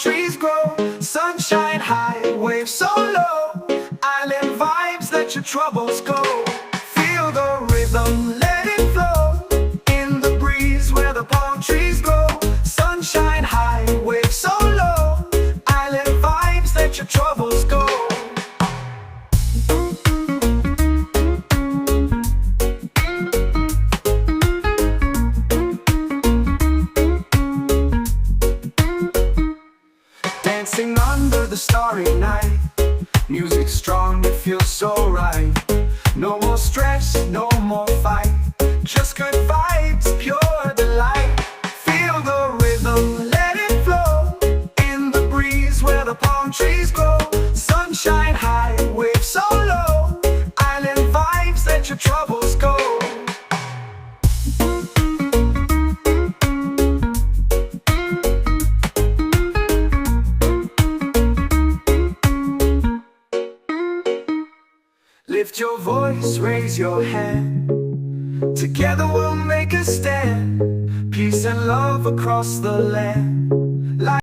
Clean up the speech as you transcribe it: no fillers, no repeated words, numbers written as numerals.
trees grow. Sunshine high, waves so low. Island vibes, let your troubles go. Feel the rhythm, let it flow. In the breeze where the palm trees grow. Sunshine high, waves so low. Island vibes, let your troubles go. Dancing under the starry night. Music strong, it feels so right. No more stress, no more fight. Just good vibes, pure delight. Feel the rhythm, let it flow. In the breeze where the palm trees grow. Sunshine high, waves so low. Island vibes, let your troubles go. Lift your voice, raise your hand. Together we'll make a stand. Peace and love across the land.